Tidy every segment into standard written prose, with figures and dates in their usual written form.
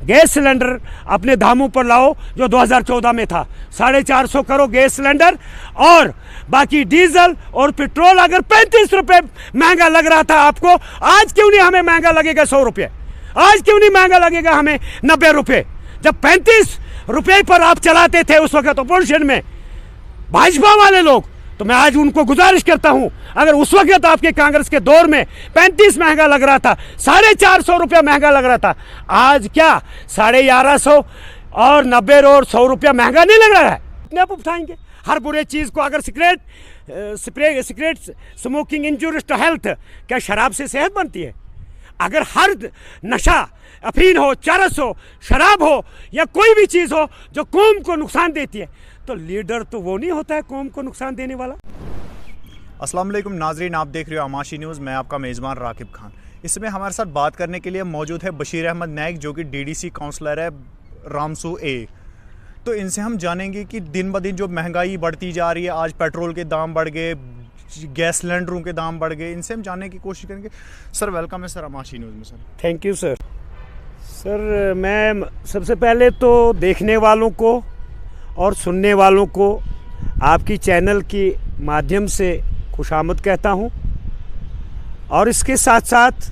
Gas cylinder अपने दामों पर लाओ जो 2014 में था। 450 करो गैस सिलेंडर, और बाकी डीजल और पेट्रोल अगर 35 रुपये महंगा लग रहा था आपको, आज क्यों नहीं हमें महंगा लगेगा 100 रुपये? आज क्यों नहीं महंगा लगेगा हमें 90 रुपये? जब 35 रुपये पर आप चलाते थे उस वक्त अपोजिशन में भाजपा वाले लोग, तो मैं आज उनको गुजारिश करता हूं, अगर उस वक्त आपके कांग्रेस के दौर में 35 महंगा लग रहा था, 450 रुपया महंगा लग रहा था, आज क्या 1150 और 90 और 100 रुपया महंगा नहीं लग रहा है? अपने आप उठाएंगे हर बुरे चीज़ को। अगर cigarette smoking injurious to health, क्या शराब से सेहत बनती है? अगर हर नशा, अफीन हो, चरस हो, शराब हो या कोई भी चीज़ हो जो कौम को नुकसान देती है, तो लीडर तो वो नहीं होता है कौम को नुकसान देने वाला। अस्सलाम वालेकुम नाजरीन, आप देख रहे हो आमाशी न्यूज़। मैं आपका मेज़बान राकिब खान। इसमें हमारे साथ बात करने के लिए मौजूद है बशीर अहमद नाइक, जो कि डीडीसी काउंसलर है रामसू ए। तो इनसे हम जानेंगे कि दिन ब दिन जो महंगाई बढ़ती जा रही है, आज पेट्रोल के दाम बढ़ गए, गैस सिलेंडरों के दाम बढ़ गए, इनसे हम जानने की कोशिश करेंगे। सर वेलकम है सर आमाशी न्यूज़ में। Sir thank you sir. Sir मैं सबसे पहले तो देखने वालों को और सुनने वालों को आपकी चैनल के माध्यम से खुशामद कहता हूं, और इसके साथ साथ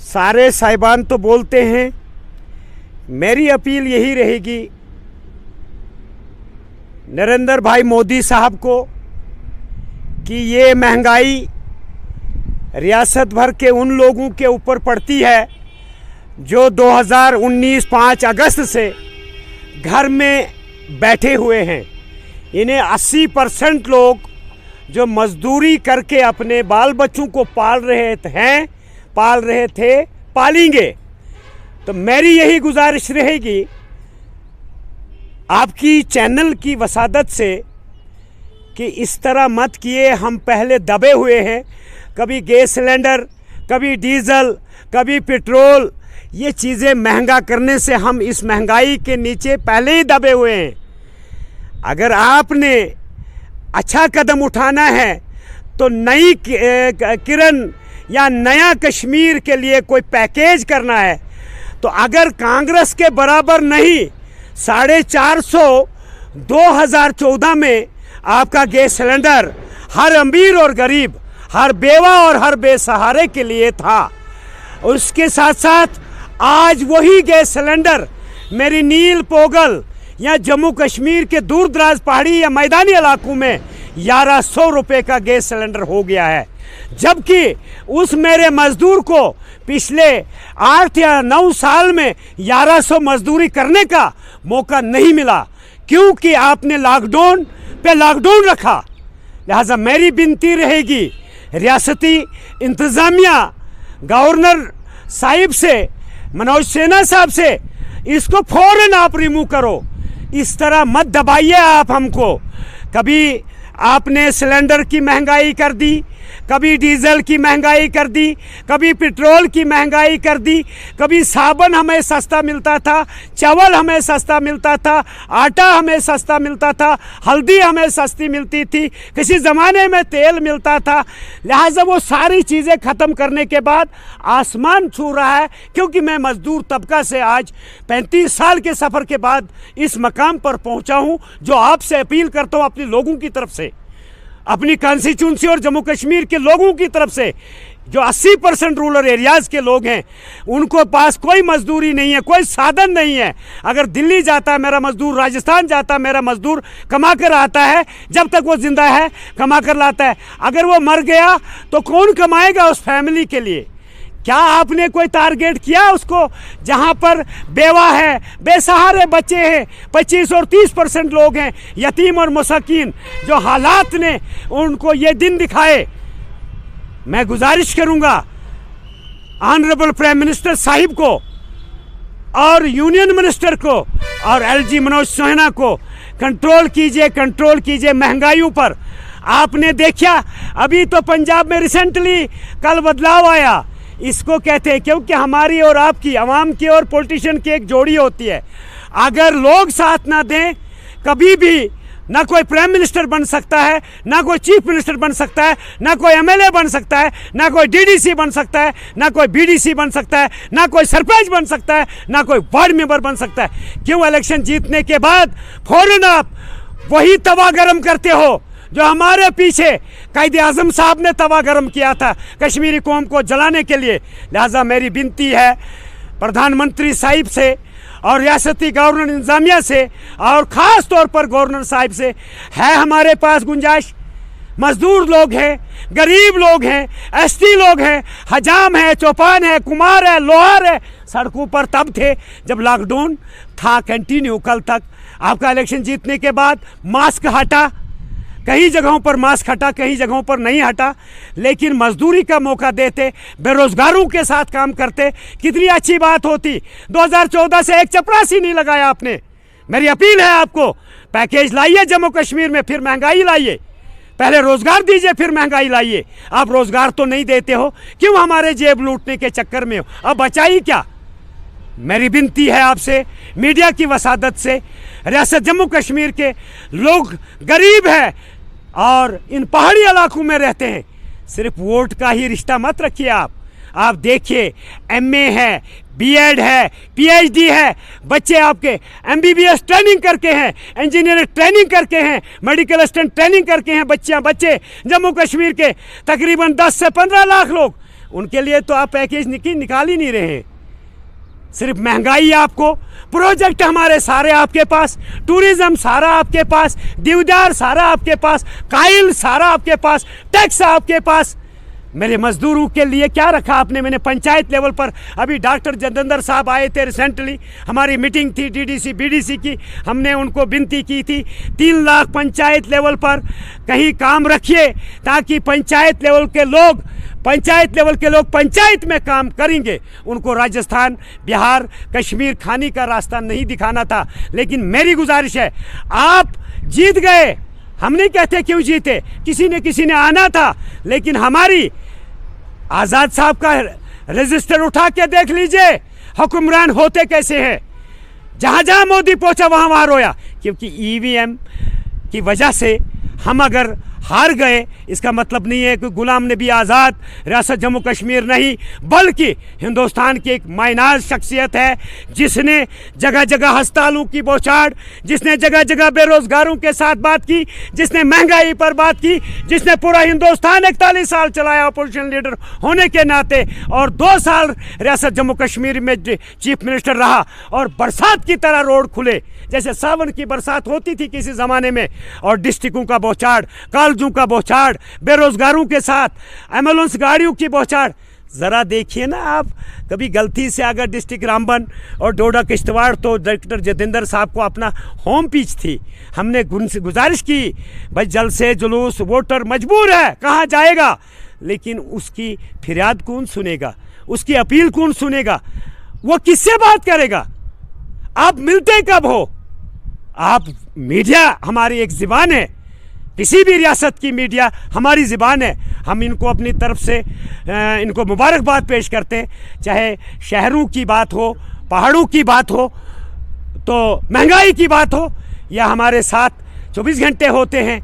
सारे साहिबान तो बोलते हैं, मेरी अपील यही रहेगी नरेंद्र भाई मोदी साहब को कि ये महंगाई रियासत भर के उन लोगों के ऊपर पड़ती है जो 2019 5 अगस्त से घर में बैठे हुए हैं। इन्हें 80% लोग जो मजदूरी करके अपने बाल बच्चों को पाल रहे थे, पालेंगे। तो मेरी यही गुजारिश रहेगी आपकी चैनल की वसादत से कि इस तरह मत किए। हम पहले दबे हुए हैं, कभी गैस सिलेंडर, कभी डीजल, कभी पेट्रोल, ये चीज़ें महंगा करने से हम इस महंगाई के नीचे पहले ही दबे हुए हैं। अगर आपने अच्छा कदम उठाना है तो नई किरण या नया कश्मीर के लिए कोई पैकेज करना है, तो अगर कांग्रेस के बराबर नहीं 450 2014 में आपका गैस सिलेंडर हर अमीर और गरीब, हर बेवा और हर बेसहारे के लिए था। उसके साथ साथ आज वही गैस सिलेंडर मेरी नील पोगल या जम्मू कश्मीर के दूर दराज पहाड़ी या मैदानी इलाकों में 1100 रुपये का गैस सिलेंडर हो गया है, जबकि उस मेरे मजदूर को पिछले 8 या 9 साल में 1100 मजदूरी करने का मौका नहीं मिला, क्योंकि आपने लॉकडाउन पे लॉकडाउन रखा। लिहाजा मेरी विनती रहेगी रियासती इंतज़ामिया, गवर्नर साहिब से, मनोज सिन्हा साहब से, इसको फौरन आप रिमूव करो। इस तरह मत दबाइए आप हमको। कभी आपने सिलेंडर की महंगाई कर दी, कभी डीजल की महंगाई कर दी, कभी पेट्रोल की महंगाई कर दी, कभी साबुन हमें सस्ता मिलता था, चावल हमें सस्ता मिलता था, आटा हमें सस्ता मिलता था, हल्दी हमें सस्ती मिलती थी, किसी ज़माने में तेल मिलता था। लिहाजा वो सारी चीज़ें ख़त्म करने के बाद आसमान छू रहा है, क्योंकि मैं मज़दूर तबका से आज 35 साल के सफ़र के बाद इस मकाम पर पहुँचा हूँ, जो आपसे अपील करता हूँ अपने लोगों की तरफ से, अपनी कॉन्स्टिट्यूंसी और जम्मू कश्मीर के लोगों की तरफ से, जो 80% रूरल एरियाज़ के लोग हैं, उनको पास कोई मजदूरी नहीं है, कोई साधन नहीं है। अगर दिल्ली जाता है मेरा मजदूर, राजस्थान जाता है मेरा मजदूर, कमा कर आता है, जब तक वो जिंदा है कमा कर लाता है। अगर वो मर गया तो कौन कमाएगा उस फैमिली के लिए? क्या आपने कोई टारगेट किया उसको? जहाँ पर बेवा है, बेसहारे बच्चे हैं, 25 और 30% लोग हैं यतीम और मसाकीन, जो हालात ने उनको ये दिन दिखाए। मैं गुजारिश करूँगा ऑनरेबल प्राइम मिनिस्टर साहिब को और यूनियन मिनिस्टर को और एलजी मनोज सिन्हा को, कंट्रोल कीजिए महंगाइयों पर। आपने देखा अभी तो पंजाब में रिसेंटली कल बदलाव आया, इसको कहते हैं, क्योंकि हमारी और आपकी, आवाम की और पॉलिटिशियन की एक जोड़ी होती है। अगर लोग साथ ना दें, कभी भी ना कोई प्राइम मिनिस्टर बन सकता है, ना कोई चीफ मिनिस्टर बन सकता है, ना कोई एमएलए बन सकता है, ना कोई डीडीसी बन सकता है, ना कोई बीडीसी बन सकता है, ना कोई सरपंच बन सकता है, ना कोई वार्ड मेंबर बन सकता है। क्यों इलेक्शन जीतने के बाद फौरन आप वही तवा गरम करते हो जो हमारे पीछे कायदे आजम साहब ने तवा गरम किया था कश्मीरी कौम को जलाने के लिए। लिहाजा मेरी विनती है प्रधानमंत्री साहिब से और रियासती गवर्नर इंतजामिया से और ख़ास तौर पर गवर्नर साहिब से है हमारे पास गुंजाइश। मजदूर लोग हैं, गरीब लोग हैं, एसटी लोग हैं, हजाम है, चौपान है, कुमार है, लोहार है, सड़कों पर तब थे जब लॉकडाउन था कंटिन्यू कल तक। आपका इलेक्शन जीतने के बाद मास्क हटा, कई जगहों पर मास्क हटा, कई जगहों पर नहीं हटा, लेकिन मजदूरी का मौका देते, बेरोजगारों के साथ काम करते, कितनी अच्छी बात होती। 2014 से एक चपरासी नहीं लगाया आपने। मेरी अपील है आपको, पैकेज लाइए जम्मू कश्मीर में, फिर महंगाई लाइए। पहले रोजगार दीजिए फिर महंगाई लाइए। आप रोजगार तो नहीं देते हो, क्यों हमारे जेब लूटने के चक्कर में हो? अब बचाई क्या? मेरी विनती है आपसे, मीडिया की वसादत से, रियासत जम्मू कश्मीर के लोग गरीब हैं और इन पहाड़ी इलाकों में रहते हैं, सिर्फ वोट का ही रिश्ता मत रखिए। आप देखिए, एमए है, बीएड है, पीएचडी है, बच्चे आपके एमबीबीएस ट्रेनिंग करके हैं, इंजीनियरिंग ट्रेनिंग करके हैं, मेडिकल असिस्टेंट ट्रेनिंग करके हैं बच्चे जम्मू कश्मीर के तकरीबन 10 से 15 लाख लोग। उनके लिए तो आप पैकेज निकाल ही नहीं रहे हैं। सिर्फ महंगाई आपको, प्रोजेक्ट हमारे सारे आपके पास, टूरिज्म सारा आपके पास, देवदार सारा आपके पास, काइल सारा आपके पास, टैक्स आपके पास। मेरे मजदूरों के लिए क्या रखा आपने? मैंने पंचायत लेवल पर, अभी डॉक्टर जतेंद्र साहब आए थे रिसेंटली, हमारी मीटिंग थी डीडीसी बीडीसी की, हमने उनको विनती की थी 3 लाख पंचायत लेवल पर कहीं काम रखिए, ताकि पंचायत लेवल के लोग पंचायत में काम करेंगे। उनको राजस्थान, बिहार, कश्मीर खाने का रास्ता नहीं दिखाना था। लेकिन मेरी गुजारिश है, आप जीत गए, हम नहीं कहते क्यों जीते, किसी ने आना था, लेकिन हमारी आज़ाद साहब का रजिस्टर उठा के देख लीजिए हुक्मरान होते कैसे हैं। जहाँ जहाँ मोदी पहुँचा वहाँ रोया, क्योंकि ईवीएम की वजह से हम अगर हार गए, इसका मतलब नहीं है कि गुलाम नबी आज़ाद रियासत जम्मू कश्मीर नहीं, बल्कि हिंदुस्तान की एक मायनार शख्सियत है, जिसने जगह जगह हस्तालों की बौछार, जिसने जगह जगह बेरोजगारों के साथ बात की, जिसने महंगाई पर बात की, जिसने पूरा हिंदुस्तान 41 साल चलाया अपोजिशन लीडर होने के नाते, और 2 साल रियासत जम्मू कश्मीर में चीफ मिनिस्टर रहा, और बरसात की तरह रोड खुले जैसे सावन की बरसात होती थी किसी ज़माने में, और डिस्ट्रिक्टों का बौछार, कॉलेजों का बौछार, बेरोजगारों के साथ एम्बुलेंस गाड़ियों की बौछार। ज़रा देखिए ना आप, कभी गलती से अगर डिस्ट्रिक्ट रामबन और डोडा किश्तवाड़, तो डॉक्टर जतेंद्र साहब को अपना होम पिच थी, हमने गुजारिश की भाई जल्द से जुलूस, वोटर मजबूर है, कहाँ जाएगा, लेकिन उसकी फरियाद कौन सुनेगा, उसकी अपील कौन सुनेगा, वो किससे बात करेगा? आप मिलते कब हो? आप मीडिया हमारी एक ज़बान है, किसी भी रियासत की मीडिया हमारी ज़बान है। हम इनको अपनी तरफ से इनको मुबारकबाद पेश करते हैं, चाहे शहरों की बात हो, पहाड़ों की बात हो, तो महंगाई की बात हो, या हमारे साथ 24 घंटे होते हैं।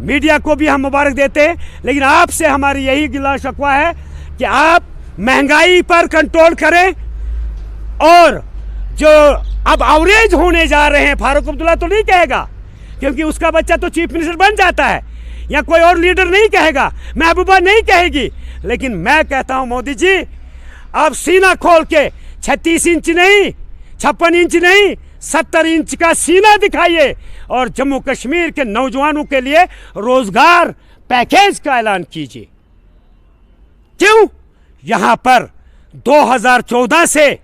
मीडिया को भी हम मुबारक देते हैं, लेकिन आपसे हमारी यही गिला शिकवा है कि आप महंगाई पर कंट्रोल करें, और जो अब एवरेज होने जा रहे हैं, फारूक अब्दुल्ला तो नहीं कहेगा, क्योंकि उसका बच्चा तो चीफ मिनिस्टर बन जाता है, या कोई और लीडर नहीं कहेगा, महबूबा नहीं कहेगी, लेकिन मैं कहता हूं मोदी जी, आप सीना खोल के 36 इंच नहीं, 56 इंच नहीं, 70 इंच का सीना दिखाइए, और जम्मू कश्मीर के नौजवानों के लिए रोजगार पैकेज का ऐलान कीजिए। क्यों? यहां पर 2014 से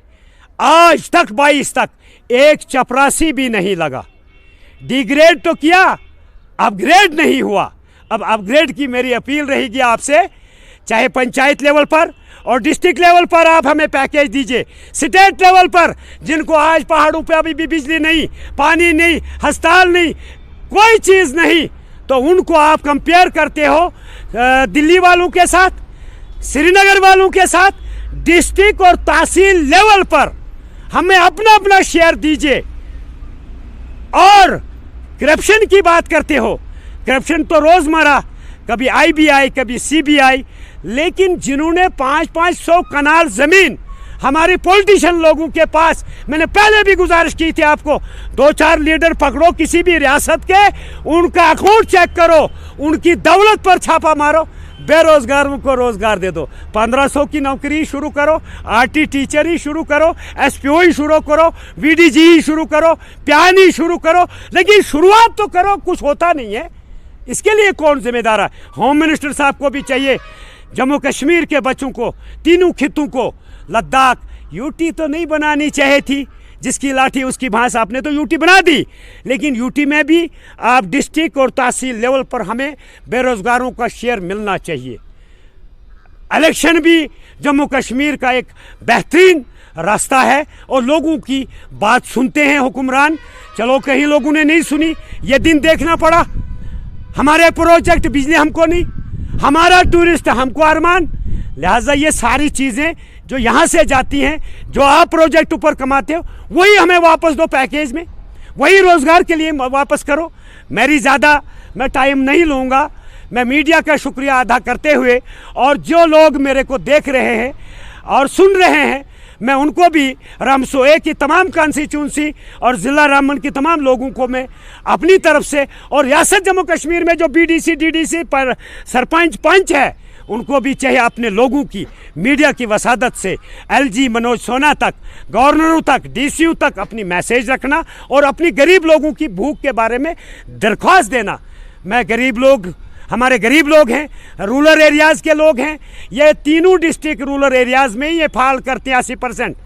आज तक 22 तक एक चपरासी भी नहीं लगा। डिग्रेड तो किया, अपग्रेड नहीं हुआ। अब अपग्रेड की मेरी अपील रहेगी आपसे, चाहे पंचायत लेवल पर और डिस्ट्रिक्ट लेवल पर आप हमें पैकेज दीजिए, स्टेट लेवल पर जिनको आज पहाड़ों पे अभी भी बिजली नहीं, पानी नहीं, अस्पताल नहीं, कोई चीज़ नहीं, तो उनको आप कंपेयर करते हो दिल्ली वालों के साथ, श्रीनगर वालों के साथ। डिस्ट्रिक्ट और तहसील लेवल पर हमें अपना अपना शेयर दीजिए, और करप्शन की बात करते हो, करप्शन तो रोज़मर्रा, कभी IBI कभी CBI, लेकिन जिन्होंने 500-500 कनाल ज़मीन हमारे पॉलिटिशियन लोगों के पास, मैंने पहले भी गुजारिश की थी आपको, 2-4 लीडर पकड़ो किसी भी रियासत के, उनका अकाउंट चेक करो, उनकी दौलत पर छापा मारो, बेरोजगारों को रोजगार दे दो, 1500 की नौकरी शुरू करो, RT टीचर ही शुरू करो, SPO ही शुरू करो, VDG ही शुरू करो, प्यान ही शुरू करो, लेकिन शुरुआत तो करो। कुछ होता नहीं है, इसके लिए कौन जिम्मेदार है? होम मिनिस्टर साहब को भी चाहिए, जम्मू कश्मीर के बच्चों को, तीनों खित्तों को, लद्दाख, यूटी तो नहीं बनानी चाहिए थी, जिसकी लाठी उसकी भांस, आपने तो यूटी बना दी, लेकिन यूटी में भी आप डिस्ट्रिक्ट और तहसील लेवल पर हमें बेरोजगारों का शेयर मिलना चाहिए। इलेक्शन भी जम्मू कश्मीर का एक बेहतरीन रास्ता है और लोगों की बात सुनते हैं हुक्मरान। चलो कहीं लोगों ने नहीं सुनी, ये दिन देखना पड़ा, हमारे प्रोजेक्ट बिजली हमको नहीं, हमारा टूरिस्ट हमको अरमान। लिहाजा ये सारी चीज़ें जो यहाँ से जाती हैं, जो आप प्रोजेक्ट ऊपर कमाते हो, वही हमें वापस दो पैकेज में, वही रोज़गार के लिए वापस करो। मैं टाइम नहीं लूँगा, मैं मीडिया का शुक्रिया अदा करते हुए, और जो लोग मेरे को देख रहे हैं और सुन रहे हैं, मैं उनको भी रामसू ए की तमाम कॉन्स्टिट्यूंसी और ज़िला रामबन की तमाम लोगों को मैं अपनी तरफ से, और रियासत जम्मू कश्मीर में जो BDC DDC पर सरपंच पंच है, उनको भी चाहिए अपने लोगों की मीडिया की वसादत से LG मनोज सोना तक, गवर्नरों तक, DCU तक अपनी मैसेज रखना और अपनी गरीब लोगों की भूख के बारे में दरख्वास्त देना। हमारे गरीब लोग हैं, रूरल एरियाज़ के लोग हैं, ये तीनों डिस्ट्रिक्ट रूरल एरियाज़ में ही ये फाल करते हैं 80%।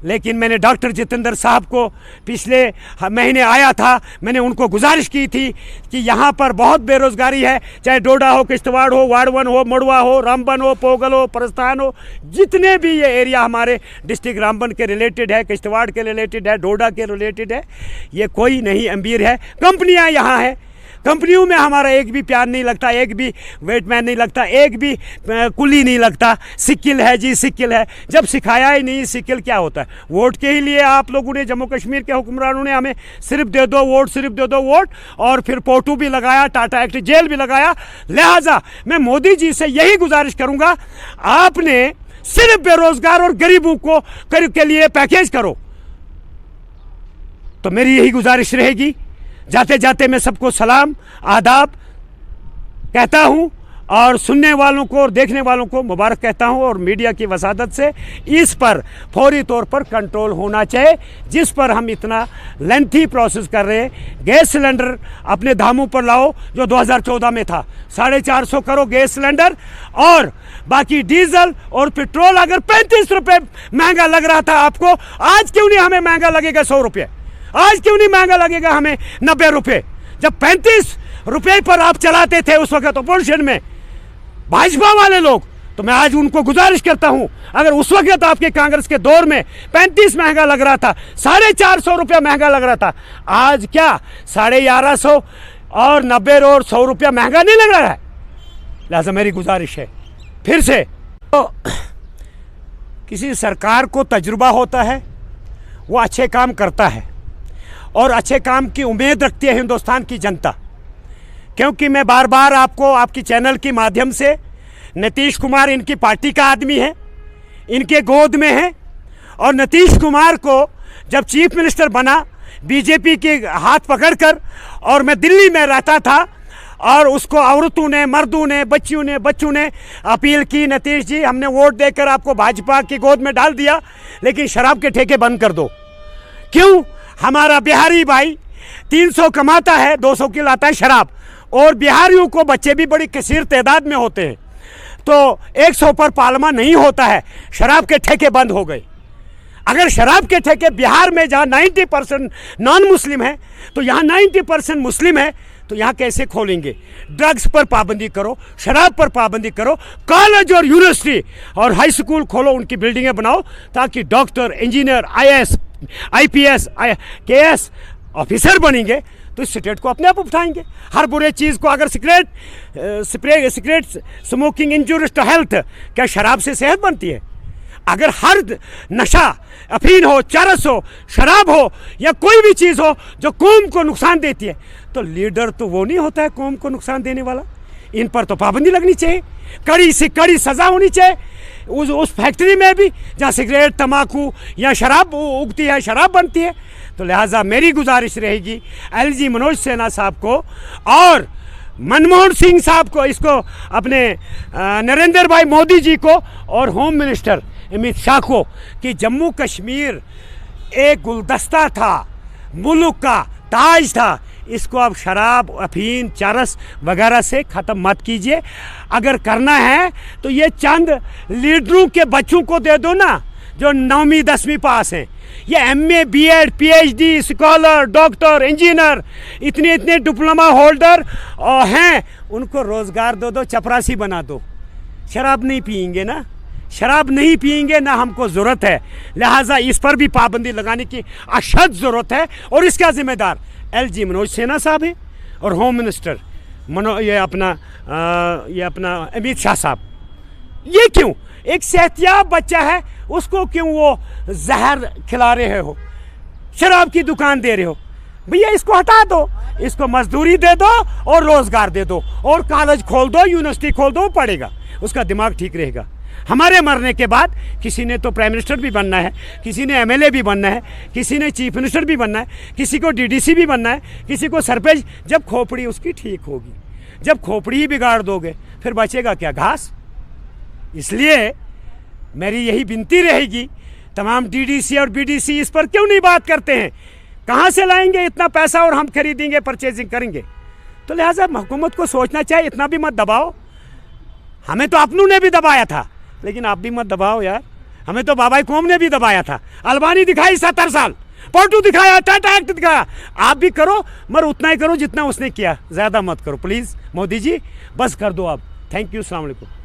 लेकिन मैंने डॉक्टर जितेंद्र साहब को पिछले महीने आया था, मैंने उनको गुजारिश की थी कि यहाँ पर बहुत बेरोज़गारी है, चाहे डोडा हो, किश्तवाड़ हो, वार्ड 1 हो, मड़वा हो, रामबन हो, पोगल हो, परस्तान हो, जितने भी ये एरिया हमारे डिस्ट्रिक्ट रामबन के रिलेटेड है, किश्तवाड़ के रिलेटेड है, डोडा के रिलेटेड है, ये कोई नहीं अमीर है। कंपनियाँ यहाँ हैं, कंपनियों में हमारा एक भी प्यार नहीं लगता, एक भी वेटमैन नहीं लगता, एक भी कुली नहीं लगता। सिक्किल है जी, सिक्किल है, जब सिखाया ही नहीं सिक्किल क्या होता है। वोट के ही लिए आप लोगों ने, जम्मू कश्मीर के हुक्मरानों ने हमें सिर्फ दे दो वोट, सिर्फ दे दो वोट, और फिर पोटू भी लगाया, टाटा एक्ट जेल भी लगाया। लिहाजा मैं मोदी जी से यही गुजारिश करूँगा, आपने सिर्फ बेरोजगार और गरीबों को के लिए पैकेज करो। तो मेरी यही गुजारिश रहेगी। जाते जाते मैं सबको सलाम आदाब कहता हूं, और सुनने वालों को और देखने वालों को मुबारक कहता हूं, और मीडिया की वसादत से इस पर फौरी तौर पर कंट्रोल होना चाहिए, जिस पर हम इतना लेंथी प्रोसेस कर रहे हैं। गैस सिलेंडर अपने दामों पर लाओ जो 2014 में था, 450 करो गैस सिलेंडर, और बाकी डीजल और पेट्रोल अगर 35 रुपये महंगा लग रहा था आपको, आज क्यों नहीं हमें महंगा लगेगा 100 रुपये? आज क्यों नहीं महंगा लगेगा हमें 90 रुपये? जब 35 रुपये पर आप चलाते थे उस वक्त अपोजिशन में भाजपा वाले लोग, तो मैं आज उनको गुजारिश करता हूं, अगर उस वक्त आपके कांग्रेस के दौर में 35 महंगा लग रहा था, 450 रुपया महंगा लग रहा था, आज क्या 1150 और 90 और 100 रुपया महंगा नहीं लग रहा है? लिहाजा मेरी गुजारिश है फिर से, तो किसी सरकार को तजुर्बा होता है, वो अच्छे काम करता है, और अच्छे काम की उम्मीद रखती है हिंदुस्तान की जनता। क्योंकि मैं बार बार आपको आपकी चैनल के माध्यम से, नीतीश कुमार इनकी पार्टी का आदमी है, इनके गोद में है, और नीतीश कुमार को जब चीफ मिनिस्टर बना बीजेपी के हाथ पकड़कर, और मैं दिल्ली में रहता था, और उसको औरतों ने, मर्दों ने, बच्चों ने अपील की, नीतीश जी हमने वोट देकर आपको भाजपा की गोद में डाल दिया, लेकिन शराब के ठेके बंद कर दो। क्यों? हमारा बिहारी भाई 300 कमाता है, 200 की लाता है शराब, और बिहारियों को बच्चे भी बड़ी कसीर तादाद में होते हैं, तो 100 पर पालमा नहीं होता है, शराब के ठेके बंद हो गए। अगर शराब के ठेके बिहार में जहाँ 90% नॉन मुस्लिम है, तो यहाँ 90% मुस्लिम है, तो यहाँ कैसे खोलेंगे? ड्रग्स पर पाबंदी करो, शराब पर पाबंदी करो, कॉलेज और यूनिवर्सिटी और हाई स्कूल खोलो, उनकी बिल्डिंगें बनाओ, ताकि doctor, engineer, IAS, IPS, KS officer बनेंगे, तो इस स्टेट को अपने आप उठाएंगे। हर बुरे चीज़ को, अगर cigarette smoking injurious to health, क्या शराब से सेहत बनती है? अगर हर नशा, अफीन हो, चरस हो, शराब हो या कोई भी चीज़ हो जो कौम को नुकसान देती है, तो लीडर तो वो नहीं होता है कौम को नुकसान देने वाला। इन पर तो पाबंदी लगनी चाहिए, कड़ी से कड़ी सज़ा होनी चाहिए। उस फैक्ट्री में भी जहाँ सिगरेट, तम्बाकू या शराब उगती है, शराब बनती है। तो लिहाजा मेरी गुजारिश रहेगी एलजी मनोज सिन्हा साहब को और मनमोहन सिंह साहब को, इसको अपने नरेंद्र भाई मोदी जी को और होम मिनिस्टर अमित शाह को कि जम्मू कश्मीर एक गुलदस्ता था, मुल्क का ताज था, इसको अब शराब, अफीम, चरस वगैरह से ख़त्म मत कीजिए। अगर करना है तो ये चंद लीडरों के बच्चों को दे दो ना जो 9वीं 10वीं पास हैं। ये MA, BEd, PhD, scholar, doctor, engineer, इतने डिप्लोमा होल्डर हैं, उनको रोज़गार दो, चपरासी बना दो। शराब नहीं पियेंगे ना, शराब नहीं पियेंगे ना, हमको ज़रूरत है। लिहाजा इस पर भी पाबंदी लगाने की अशद ज़रूरत है और इसका ज़िम्मेदार एलजी मनोज सिन्हा साहब है और होम मिनिस्टर ये अपना अमित शाह साहब। ये क्यों? एक सेहतियाब बच्चा है, उसको क्यों वो जहर खिला रहे हो, शराब की दुकान दे रहे हो? भैया इसको हटा दो, इसको मजदूरी दे दो और रोज़गार दे दो और कॉलेज खोल दो, यूनिवर्सिटी खोल दो, पढ़ेगा, उसका दिमाग ठीक रहेगा। हमारे मरने के बाद किसी ने तो प्राइम मिनिस्टर भी बनना है, किसी ने MLA भी बनना है, किसी ने चीफ मिनिस्टर भी बनना है, किसी को DDC भी बनना है, किसी को सरपंच। जब खोपड़ी उसकी ठीक होगी, जब खोपड़ी ही बिगाड़ दोगे फिर बचेगा क्या? घास। इसलिए मेरी यही विनती रहेगी, तमाम DDC और BDC इस पर क्यों नहीं बात करते हैं? कहाँ से लाएंगे इतना पैसा और हम खरीदेंगे, परचेजिंग करेंगे? तो लिहाजा हुकूमत को सोचना चाहिए, इतना भी मत दबाओ। हमें तो अपनों ने भी दबाया था, लेकिन आप भी मत दबाओ यार। हमें तो बाबाई कौम ने भी दबाया था। अलबानी दिखाई 70 साल, पोर्टू दिखाया, टाटा एक्ट दिखाया। आप भी करो, मगर उतना ही करो जितना उसने किया, ज़्यादा मत करो प्लीज़। मोदी जी बस कर दो आप। थैंक यू, अस्सलाम वालेकुम।